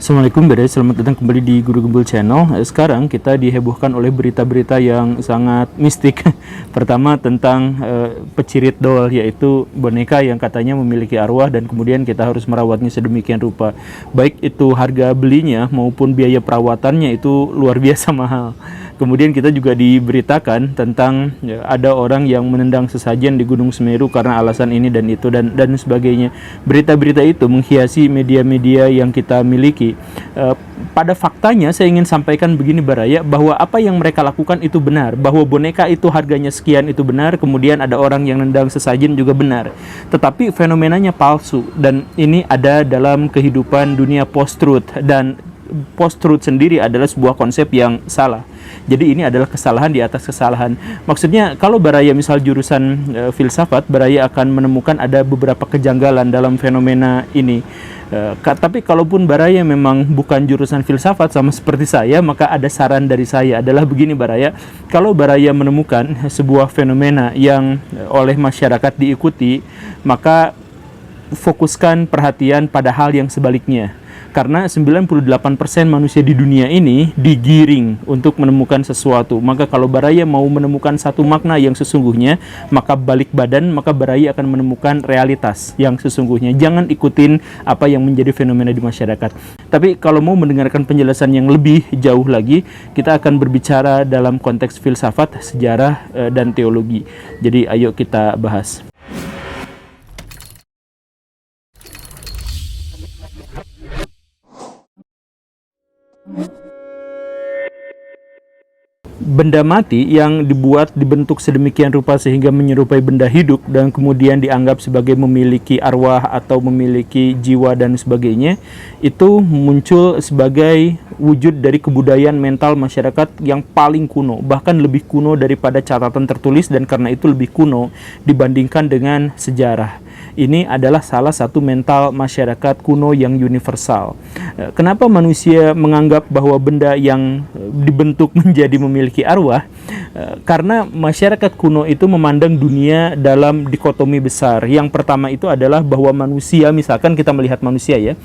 Assalamualaikum guys, selamat datang kembali di Guru Gembul Channel. Sekarang kita dihebohkan oleh berita-berita yang sangat mistik. Pertama tentang pecirit doll, yaitu boneka yang katanya memiliki arwah dan kemudian kita harus merawatnya sedemikian rupa. Baik itu harga belinya maupun biaya perawatannya itu luar biasa mahal. Kemudian kita juga diberitakan tentang ada orang yang menendang sesajen di Gunung Semeru karena alasan ini dan itu dan sebagainya. Berita-berita itu menghiasi media-media yang kita miliki. Pada faktanya saya ingin sampaikan begini Baraya, bahwa apa yang mereka lakukan itu benar, bahwa boneka itu harganya sekian itu benar, kemudian ada orang yang nendang sesajen juga benar. Tetapi fenomenanya palsu dan ini ada dalam kehidupan dunia post-truth, dan post-truth sendiri adalah sebuah konsep yang salah. Jadi ini adalah kesalahan di atas kesalahan. Maksudnya kalau Baraya misal jurusan filsafat, Baraya akan menemukan ada beberapa kejanggalan dalam fenomena ini. Tapi kalaupun Baraya memang bukan jurusan filsafat sama seperti saya, maka ada saran dari saya adalah begini Baraya. Kalau Baraya menemukan sebuah fenomena yang oleh masyarakat diikuti, maka fokuskan perhatian pada hal yang sebaliknya. Karena 98% manusia di dunia ini digiring untuk menemukan sesuatu. Maka kalau Baraya mau menemukan satu makna yang sesungguhnya, maka balik badan, maka Baraya akan menemukan realitas yang sesungguhnya. Jangan ikutin apa yang menjadi fenomena di masyarakat. Tapi kalau mau mendengarkan penjelasan yang lebih jauh lagi, kita akan berbicara dalam konteks filsafat, sejarah, dan teologi. Jadi ayo kita bahas. Benda mati yang dibentuk sedemikian rupa sehingga menyerupai benda hidup dan kemudian dianggap sebagai memiliki arwah atau memiliki jiwa dan sebagainya, itu muncul sebagai wujud dari kebudayaan mental masyarakat yang paling kuno, bahkan lebih kuno daripada catatan tertulis, dan karena itu lebih kuno dibandingkan dengan sejarah. Ini adalah salah satu mental masyarakat kuno yang universal. Kenapa manusia menganggap bahwa benda yang dibentuk menjadi memiliki arwah? Karena masyarakat kuno itu memandang dunia dalam dikotomi besar. Yang pertama itu adalah bahwa manusia, misalkan kita melihat manusia ya,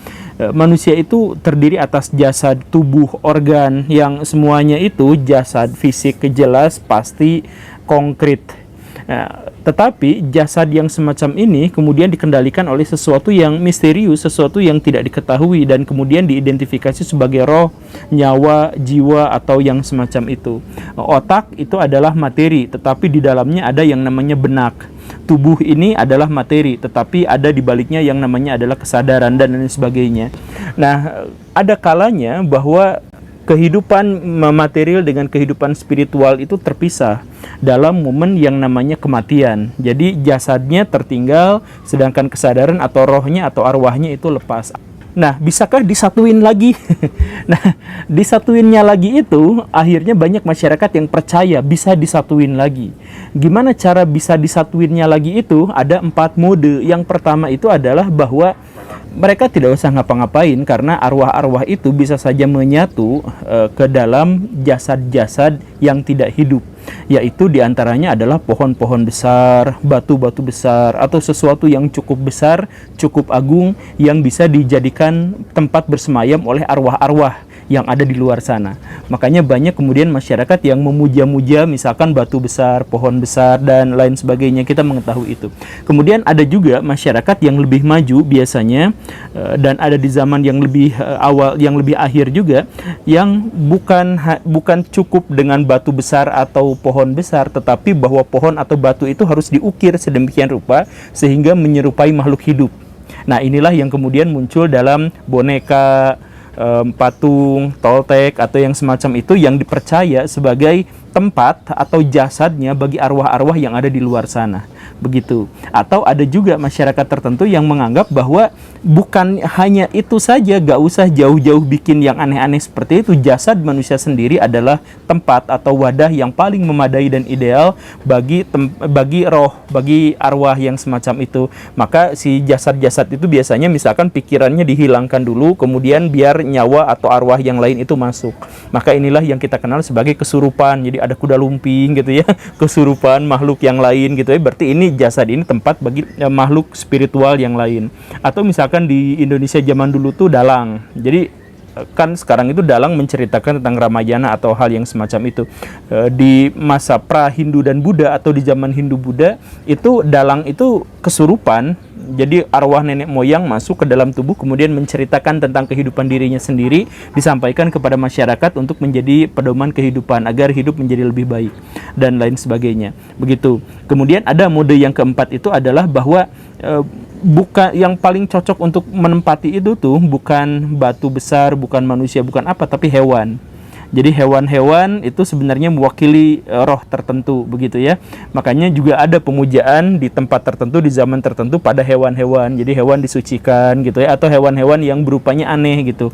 manusia itu terdiri atas jasad, tubuh, organ, yang semuanya itu jasad fisik, jelas, pasti, konkret. Tetapi jasad yang semacam ini kemudian dikendalikan oleh sesuatu yang misterius, sesuatu yang tidak diketahui, dan kemudian diidentifikasi sebagai roh, nyawa, jiwa, atau yang semacam itu. Otak itu adalah materi, tetapi di dalamnya ada yang namanya benak. Tubuh ini adalah materi, tetapi ada di baliknya yang namanya adalah kesadaran dan lain sebagainya. Nah, ada kalanya bahwa kehidupan material dengan kehidupan spiritual itu terpisah dalam momen yang namanya kematian. Jadi jasadnya tertinggal, sedangkan kesadaran atau rohnya atau arwahnya itu lepas. Nah, bisakah disatuin lagi? Nah, disatuinnya lagi itu akhirnya banyak masyarakat yang percaya bisa disatuin lagi. Gimana cara bisa disatuinnya lagi itu? Ada 4 mode. Yang pertama itu adalah bahwa mereka tidak usah ngapa-ngapain karena arwah-arwah itu bisa saja menyatu ke dalam jasad-jasad yang tidak hidup, yaitu diantaranya adalah pohon-pohon besar, batu-batu besar, atau sesuatu yang cukup besar, cukup agung, yang bisa dijadikan tempat bersemayam oleh arwah-arwah yang ada di luar sana. Makanya banyak kemudian masyarakat yang memuja-muja misalkan batu besar, pohon besar, dan lain sebagainya. Kita mengetahui itu. Kemudian ada juga masyarakat yang lebih maju biasanya, dan ada di zaman yang lebih awal, yang lebih akhir juga, yang bukan cukup dengan batu besar atau pohon besar, tetapi bahwa pohon atau batu itu harus diukir sedemikian rupa sehingga menyerupai makhluk hidup. Nah, inilah yang kemudian muncul dalam boneka, patung, toltek, atau yang semacam itu, yang dipercaya sebagai tempat atau jasadnya bagi arwah-arwah yang ada di luar sana. Begitu. Atau ada juga masyarakat tertentu yang menganggap bahwa bukan hanya itu saja, gak usah jauh-jauh bikin yang aneh-aneh seperti itu. Jasad manusia sendiri adalah tempat atau wadah yang paling memadai dan ideal bagi roh, bagi arwah yang semacam itu. Maka si jasad-jasad itu biasanya misalkan pikirannya dihilangkan dulu, kemudian biar nyawa atau arwah yang lain itu masuk. Maka inilah yang kita kenal sebagai kesurupan. Jadi ada kuda lumping gitu ya, kesurupan makhluk yang lain gitu ya. Berarti ini jasad ini tempat bagi makhluk spiritual yang lain. Atau misalkan di Indonesia zaman dulu tuh dalang. Jadi kan sekarang itu dalang menceritakan tentang Ramayana atau hal yang semacam itu. Di masa pra-Hindu dan Buddha atau di zaman Hindu-Buddha itu dalang itu kesurupan. Jadi arwah nenek moyang masuk ke dalam tubuh kemudian menceritakan tentang kehidupan dirinya sendiri, disampaikan kepada masyarakat untuk menjadi pedoman kehidupan agar hidup menjadi lebih baik dan lain sebagainya. Begitu. Kemudian ada mode yang keempat itu adalah bahwa bukan yang paling cocok untuk menempati itu tuh bukan batu besar, bukan manusia, bukan apa, tapi hewan. Jadi hewan-hewan itu sebenarnya mewakili roh tertentu, begitu ya. Makanya juga ada pemujaan di tempat tertentu, di zaman tertentu pada hewan-hewan. Jadi hewan disucikan gitu ya, atau hewan-hewan yang berupanya aneh gitu.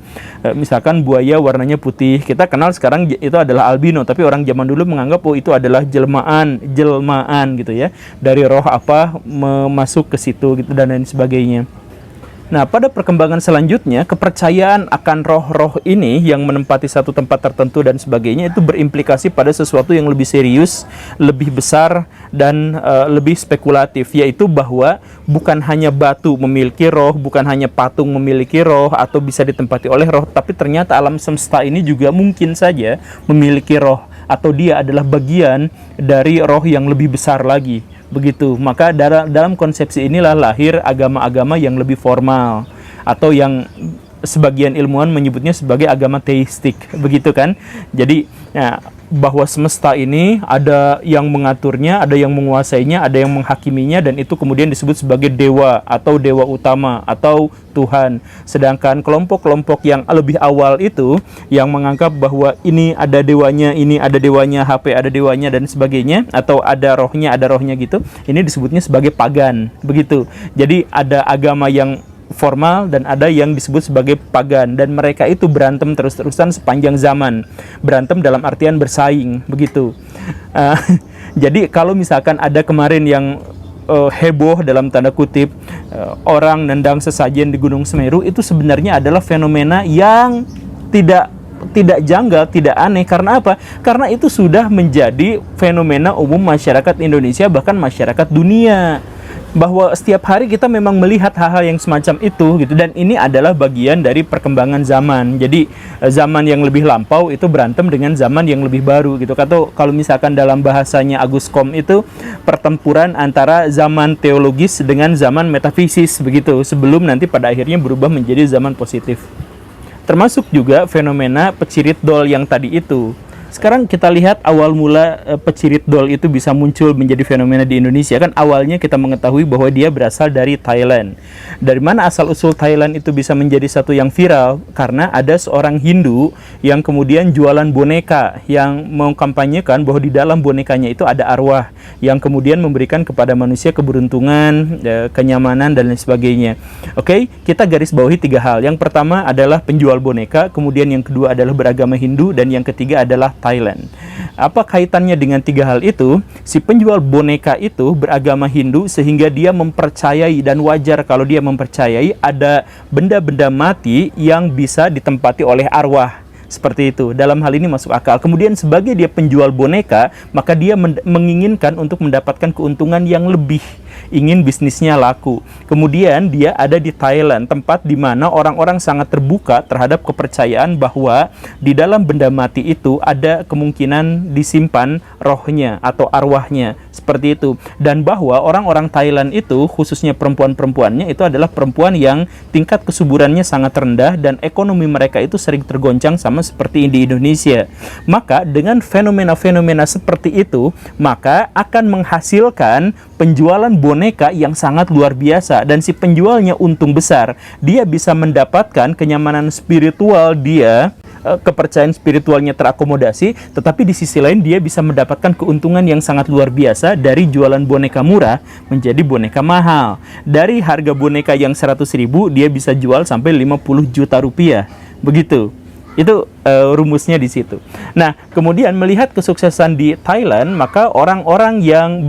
Misalkan buaya warnanya putih. Kita kenal sekarang itu adalah albino, tapi orang zaman dulu menganggap itu adalah jelmaan gitu ya. Dari roh apa masuk ke situ gitu dan lain sebagainya. Nah, pada perkembangan selanjutnya, kepercayaan akan roh-roh ini yang menempati satu tempat tertentu dan sebagainya itu berimplikasi pada sesuatu yang lebih serius, lebih besar, dan lebih spekulatif, yaitu bahwa bukan hanya batu memiliki roh, bukan hanya patung memiliki roh, atau bisa ditempati oleh roh, tapi ternyata alam semesta ini juga mungkin saja memiliki roh, atau dia adalah bagian dari roh yang lebih besar lagi. Begitu, maka dalam konsepsi inilah lahir agama-agama yang lebih formal atau yang sebagian ilmuwan menyebutnya sebagai agama teistik, begitu kan? Jadi ya, bahwa semesta ini ada yang mengaturnya, ada yang menguasainya, ada yang menghakiminya, dan itu kemudian disebut sebagai dewa atau dewa utama atau Tuhan. Sedangkan kelompok-kelompok yang lebih awal itu yang menganggap bahwa ini ada dewanya, HP ada dewanya dan sebagainya, atau ada rohnya gitu. Ini disebutnya sebagai pagan, begitu. Jadi ada agama yang formal dan ada yang disebut sebagai pagan, dan mereka itu berantem terus-terusan sepanjang zaman. Berantem dalam artian bersaing, begitu. Jadi kalau misalkan ada kemarin yang heboh dalam tanda kutip, orang nendang sesajen di Gunung Semeru, itu sebenarnya adalah fenomena yang tidak janggal, tidak aneh. Karena apa? Karena itu sudah menjadi fenomena umum masyarakat Indonesia, bahkan masyarakat dunia, bahwa setiap hari kita memang melihat hal-hal yang semacam itu gitu, dan ini adalah bagian dari perkembangan zaman. Jadi zaman yang lebih lampau itu berantem dengan zaman yang lebih baru gitu. Kalau misalkan dalam bahasanya Agus Kom itu pertempuran antara zaman teologis dengan zaman metafisis, begitu, sebelum nanti pada akhirnya berubah menjadi zaman positif. Termasuk juga fenomena pecirit dol yang tadi itu. Sekarang kita lihat awal mula pecirit dol itu bisa muncul menjadi fenomena di Indonesia. Kan awalnya kita mengetahui bahwa dia berasal dari Thailand. Dari mana asal-usul Thailand itu bisa menjadi satu yang viral? Karena ada seorang Hindu yang kemudian jualan boneka yang mengkampanyekan bahwa di dalam bonekanya itu ada arwah yang kemudian memberikan kepada manusia keberuntungan, kenyamanan, dan lain sebagainya. Oke, kita garis bawahi 3 hal. Yang pertama adalah penjual boneka, kemudian yang kedua adalah beragama Hindu, dan yang ketiga adalah Thailand. Apa kaitannya dengan 3 hal itu? Si penjual boneka itu beragama Hindu sehingga dia mempercayai, dan wajar kalau dia mempercayai ada benda-benda mati yang bisa ditempati oleh arwah. Seperti itu, dalam hal ini masuk akal. Kemudian sebagai dia penjual boneka, maka dia menginginkan untuk mendapatkan keuntungan yang lebih, ingin bisnisnya laku. Kemudian dia ada di Thailand, tempat di mana orang-orang sangat terbuka terhadap kepercayaan bahwa di dalam benda mati itu ada kemungkinan disimpan rohnya atau arwahnya, seperti itu. Dan bahwa orang-orang Thailand itu, khususnya perempuan-perempuannya, itu adalah perempuan yang tingkat kesuburannya sangat rendah dan ekonomi mereka itu sering tergoncang sama seperti di Indonesia. Maka dengan fenomena-fenomena seperti itu, maka akan menghasilkan penjualan boneka yang sangat luar biasa, dan si penjualnya untung besar. Dia bisa mendapatkan kenyamanan spiritual dia, kepercayaan spiritualnya terakomodasi, tetapi di sisi lain dia bisa mendapatkan keuntungan yang sangat luar biasa dari jualan boneka murah menjadi boneka mahal. Dari harga boneka yang 100.000 dia bisa jual sampai 50 juta rupiah. Begitu. Itu rumusnya di situ. Nah, kemudian melihat kesuksesan di Thailand, maka orang-orang yang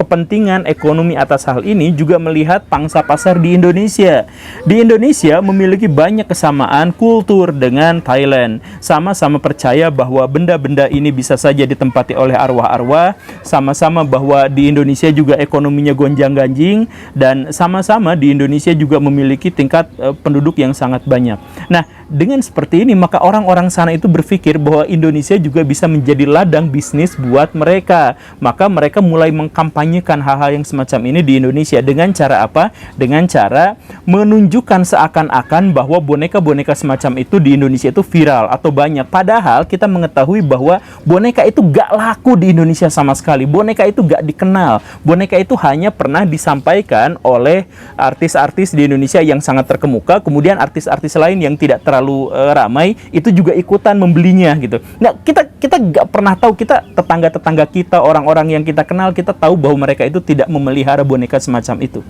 kepentingan ekonomi atas hal ini juga melihat pangsa pasar di Indonesia. Di Indonesia memiliki banyak kesamaan kultur dengan Thailand. Sama-sama percaya bahwa benda-benda ini bisa saja ditempati oleh arwah-arwah, sama-sama bahwa di Indonesia juga ekonominya gonjang-ganjing, dan sama-sama di Indonesia juga memiliki tingkat penduduk yang sangat banyak. Nah, dengan seperti ini maka orang-orang sana itu berpikir bahwa Indonesia juga bisa menjadi ladang bisnis buat mereka. Maka mereka mulai mengkampanyekan hal-hal yang semacam ini di Indonesia. Dengan cara apa? Dengan cara menunjukkan seakan-akan bahwa boneka-boneka semacam itu di Indonesia itu viral atau banyak. Padahal kita mengetahui bahwa boneka itu gak laku di Indonesia sama sekali. Boneka itu gak dikenal. Boneka itu hanya pernah disampaikan oleh artis-artis di Indonesia yang sangat terkemuka. Kemudian artis-artis lain yang tidak terlalu ramai itu juga ikutan membelinya gitu. Nah, kita nggak pernah tahu, kita tetangga-tetangga kita, orang-orang yang kita kenal, kita tahu bahwa mereka itu tidak memelihara boneka semacam itu.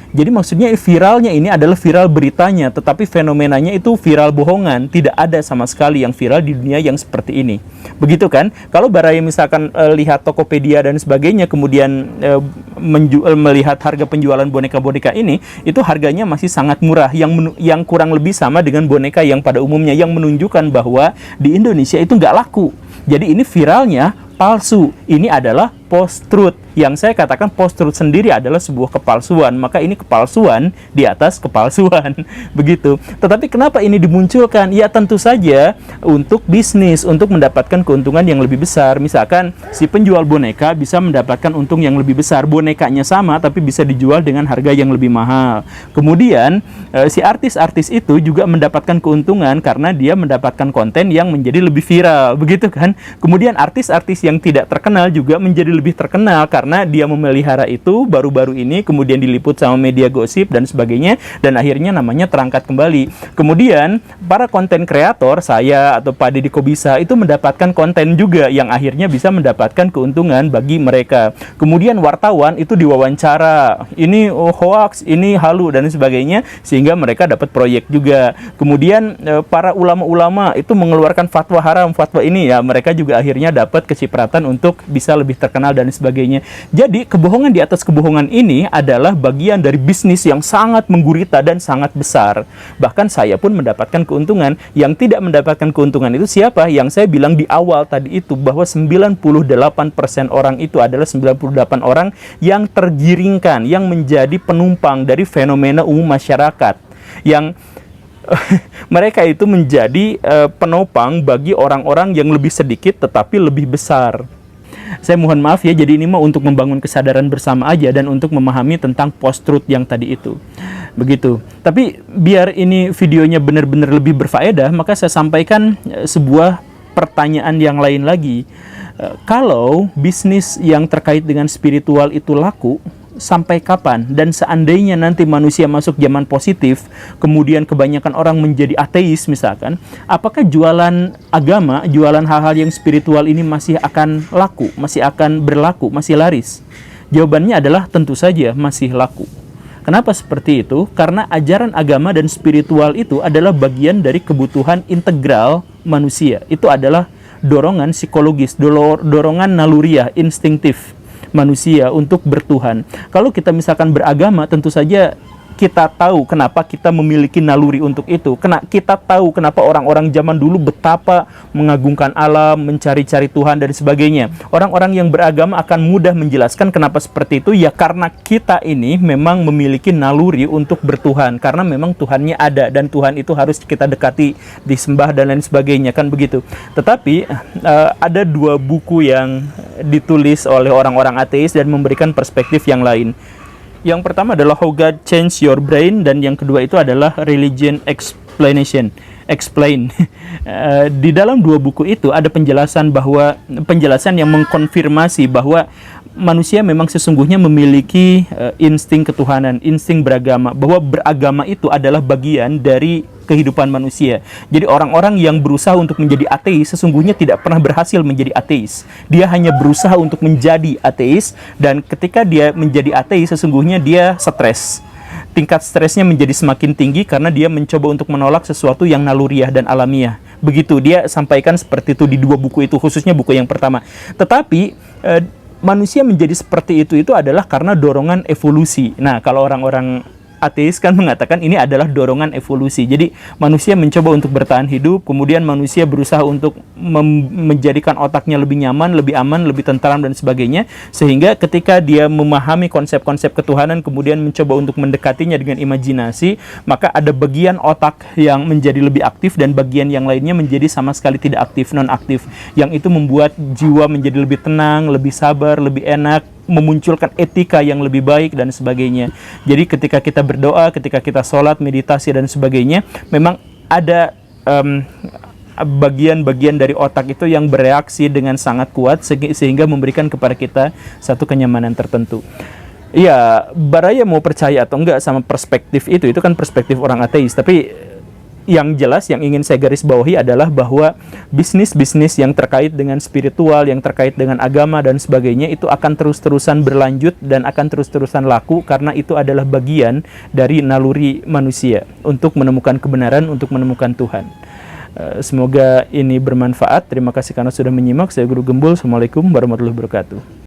Jadi maksudnya viralnya ini adalah viral beritanya, tetapi fenomenanya itu viral bohongan. Tidak ada sama sekali yang viral di dunia yang seperti ini. Begitu kan? Kalau Baraya misalkan lihat Tokopedia dan sebagainya, kemudian melihat harga penjualan boneka-boneka ini, itu harganya masih sangat murah, yang kurang lebih sama dengan boneka yang pada umumnya, yang menunjukkan bahwa di Indonesia itu nggak laku. Jadi ini viralnya palsu. Ini adalah post-truth. Yang saya katakan post-truth sendiri adalah sebuah kepalsuan. Maka ini kepalsuan di atas kepalsuan. Begitu. Tetapi kenapa ini dimunculkan? Ya tentu saja untuk bisnis, untuk mendapatkan keuntungan yang lebih besar. Misalkan si penjual boneka bisa mendapatkan untung yang lebih besar. Bonekanya sama tapi bisa dijual dengan harga yang lebih mahal. Kemudian si artis-artis itu juga mendapatkan keuntungan karena dia mendapatkan konten yang menjadi lebih viral. Begitu kan? Kemudian artis-artis yang tidak terkenal juga menjadi lebih terkenal karena dia memelihara itu baru-baru ini, kemudian diliput sama media gosip dan sebagainya, dan akhirnya namanya terangkat kembali. Kemudian para konten kreator, saya atau Pak Deddy Kobisa, itu mendapatkan konten juga yang akhirnya bisa mendapatkan keuntungan bagi mereka. Kemudian wartawan itu diwawancara, ini hoax, ini halu dan sebagainya, sehingga mereka dapat proyek juga. Kemudian para ulama-ulama itu mengeluarkan fatwa haram, fatwa ini ya, mereka juga akhirnya dapat kecipratan untuk bisa lebih terkenal dan sebagainya. Jadi kebohongan di atas kebohongan ini adalah bagian dari bisnis yang sangat menggurita dan sangat besar. Bahkan saya pun mendapatkan keuntungan. Yang tidak mendapatkan keuntungan itu siapa? Yang saya bilang di awal tadi itu, bahwa 98% orang itu adalah 98 orang yang tergiringkan, yang menjadi penumpang dari fenomena umum masyarakat, yang mereka itu menjadi penopang bagi orang-orang yang lebih sedikit tetapi lebih besar. Saya mohon maaf ya, jadi ini mah untuk membangun kesadaran bersama aja dan untuk memahami tentang post-truth yang tadi itu. Begitu. Tapi biar ini videonya benar-benar lebih berfaedah, maka saya sampaikan sebuah pertanyaan yang lain lagi. Kalau bisnis yang terkait dengan spiritual itu laku, sampai kapan? Dan seandainya nanti manusia masuk zaman positif, kemudian kebanyakan orang menjadi ateis misalkan, apakah jualan agama, jualan hal-hal yang spiritual ini masih akan laku, masih akan berlaku, masih laris? Jawabannya adalah tentu saja masih laku. Kenapa seperti itu? Karena ajaran agama dan spiritual itu adalah bagian dari kebutuhan integral manusia. Itu adalah dorongan psikologis, dorongan naluriah, instinktif manusia untuk bertuhan. Kalau kita misalkan beragama, tentu saja kita tahu kenapa kita memiliki naluri untuk itu. Kita tahu kenapa orang-orang zaman dulu betapa mengagungkan alam, mencari-cari Tuhan dan sebagainya. Orang-orang yang beragama akan mudah menjelaskan kenapa seperti itu. Ya karena kita ini memang memiliki naluri untuk bertuhan. Karena memang Tuhannya ada dan Tuhan itu harus kita dekati, disembah dan lain sebagainya, kan begitu. Tetapi ada dua buku yang ditulis oleh orang-orang ateis dan memberikan perspektif yang lain. Yang pertama adalah How God Changed Your Brain, dan yang kedua itu adalah Religion Explanation. Explain. Di dalam dua buku itu ada penjelasan yang mengkonfirmasi bahwa manusia memang sesungguhnya memiliki insting ketuhanan, insting beragama, bahwa beragama itu adalah bagian dari kehidupan manusia. Jadi orang-orang yang berusaha untuk menjadi ateis sesungguhnya tidak pernah berhasil menjadi ateis. Dia hanya berusaha untuk menjadi ateis, dan ketika dia menjadi ateis sesungguhnya dia stres. Tingkat stresnya menjadi semakin tinggi karena dia mencoba untuk menolak sesuatu yang naluriah dan alamiah. Begitu dia sampaikan seperti itu di dua buku itu, khususnya buku yang pertama. Tetapi manusia menjadi seperti itu adalah karena dorongan evolusi. Nah, kalau orang-orang ateis kan mengatakan ini adalah dorongan evolusi. Jadi manusia mencoba untuk bertahan hidup, kemudian manusia berusaha untuk menjadikan otaknya lebih nyaman, lebih aman, lebih tentram dan sebagainya, sehingga ketika dia memahami konsep-konsep ketuhanan kemudian mencoba untuk mendekatinya dengan imajinasi, maka ada bagian otak yang menjadi lebih aktif dan bagian yang lainnya menjadi sama sekali tidak aktif, non-aktif, yang itu membuat jiwa menjadi lebih tenang, lebih sabar, lebih enak, memunculkan etika yang lebih baik dan sebagainya. Jadi ketika kita berdoa, ketika kita sholat, meditasi dan sebagainya, memang ada bagian-bagian dari otak itu yang bereaksi dengan sangat kuat sehingga memberikan kepada kita satu kenyamanan tertentu. Ya, Baraya mau percaya atau enggak sama perspektif itu kan perspektif orang ateis, tapi yang jelas yang ingin saya garis bawahi adalah bahwa bisnis-bisnis yang terkait dengan spiritual, yang terkait dengan agama dan sebagainya itu akan terus-terusan berlanjut dan akan terus-terusan laku karena itu adalah bagian dari naluri manusia untuk menemukan kebenaran, untuk menemukan Tuhan. Semoga ini bermanfaat. Terima kasih karena sudah menyimak. Saya Guru Gembul. Assalamualaikum warahmatullahi wabarakatuh.